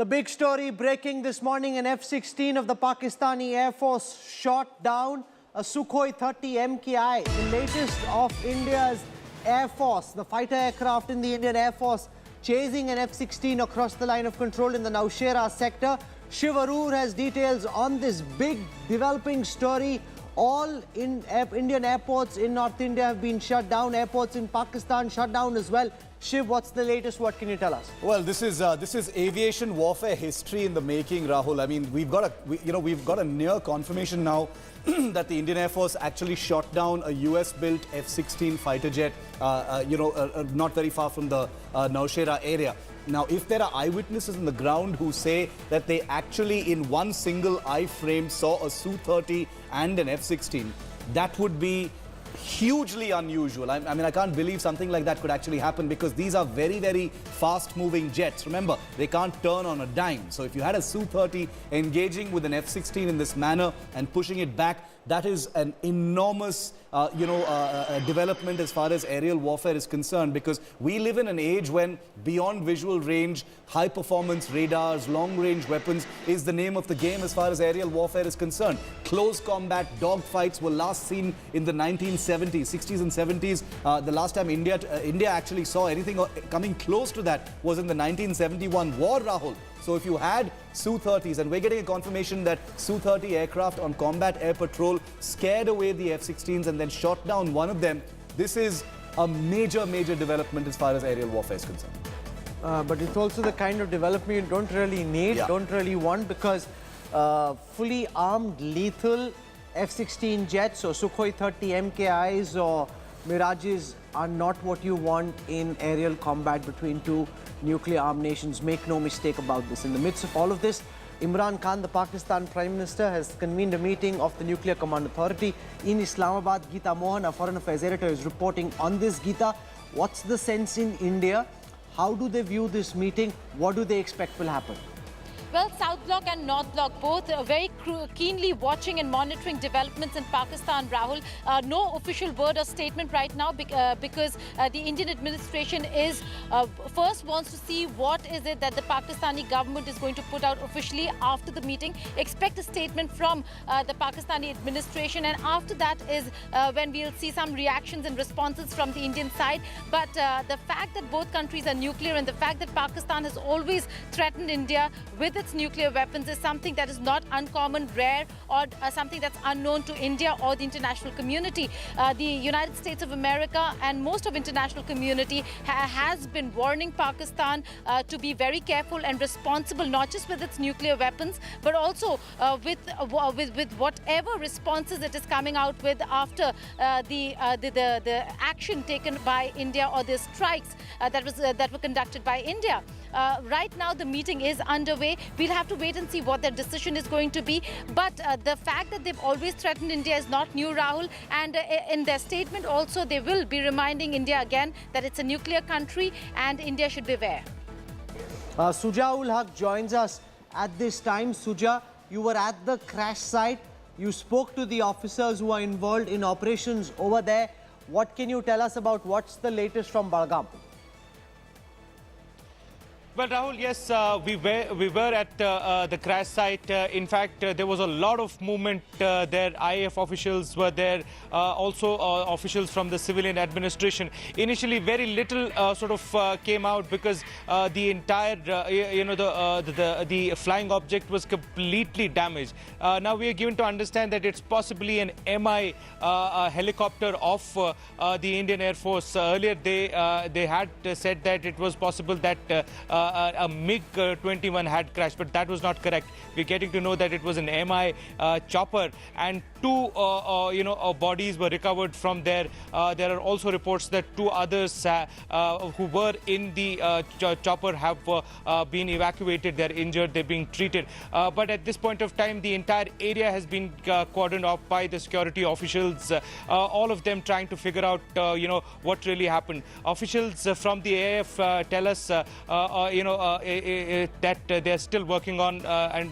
The big story breaking this morning, an F-16 of the Pakistani Air Force shot down a Sukhoi 30 MKI, the latest of India's Air Force, the fighter aircraft in the Indian Air Force, chasing an F-16 across the line of control in the Nowshera sector. Shiv Arur has details on this big developing story. All Indian airports in North India have been shut down. Airports in Pakistan shut down as well. Shiv, what's the latest? What can you tell us? Well, this is aviation warfare history in the making, Rahul. I mean, we've got a near confirmation now that the Indian Air Force actually shot down a US-built F-16 fighter jet, not very far from the Nowshera area. Now, if there are eyewitnesses on the ground who say that they actually in one single eye frame saw a Su-30 and an F-16, that would be hugely unusual. I mean, I can't believe something like that could actually happen because these are very, very fast-moving jets. Remember, they can't turn on a dime. So if you had a Su-30 engaging with an F-16 in this manner and pushing it back, that is an enormous, development as far as aerial warfare is concerned, because we live in an age when beyond visual range, high-performance radars, long-range weapons is the name of the game as far as aerial warfare is concerned. Close combat dogfights were last seen in the 1970s, 60s and 70s. The last time India actually saw anything coming close to that was in the 1971 war, Rahul. So if you had Su-30s, and we're getting a confirmation that Su-30 aircraft on combat air patrol scared away the F-16s and then shot down one of them, this is a major, major development as far as aerial warfare is concerned. But it's also the kind of development you don't really need, don't really want, because fully armed, lethal F-16 jets or Sukhoi 30 MKIs or Mirages are not what you want in aerial combat between two nuclear-armed nations. Make no mistake about this. In the midst of all of this, Imran Khan, the Pakistan Prime Minister, has convened a meeting of the Nuclear Command Authority in Islamabad. Geeta Mohan, our Foreign Affairs editor, is reporting on this. Geeta, what's the sense in India? How do they view this meeting? What do they expect will happen? Well, South Bloc and North Bloc both very keenly watching and monitoring developments in Pakistan, Rahul. No official word or statement right now because the Indian administration is first wants to see what is it that the Pakistani government is going to put out officially after the meeting. Expect a statement from the Pakistani administration, and after that is when we'll see some reactions and responses from the Indian side. But the fact that both countries are nuclear and the fact that Pakistan has always threatened India with its nuclear weapons is something that is not uncommon, rare, or something that's unknown to India or the international community. The United States of America and most of international community has been warning Pakistan to be very careful and responsible, not just with its nuclear weapons, but also with whatever responses it is coming out with after the action taken by India or the strikes that were conducted by India. Right now, the meeting is underway. We'll have to wait and see what their decision is going to be. But the fact that they've always threatened India is not new, Rahul. And in their statement also, they will be reminding India again that it's a nuclear country and India should beware. Suja ul Haq joins us at this time. Suja, you were at the crash site. You spoke to the officers who are involved in operations over there. What can you tell us about what's the latest from Balgam? Well, Rahul, yes, we were at the crash site. In fact, there was a lot of movement there. IAF officials were there, also officials from the civilian administration. Initially, very little came out because the entire, the flying object was completely damaged. Now we are given to understand that it's possibly an MI helicopter of the Indian Air Force. Earlier, they had said that it was possible that a MiG-21 had crashed, but that was not correct. We're getting to know that it was an MI chopper, and two bodies were recovered from there. There are also reports that two others who were in the chopper have been evacuated. They're injured, they're being treated. But at this point of time, the entire area has been cordoned off by the security officials, all of them trying to figure out what really happened. Officials from the IAF tell us that they're still working on and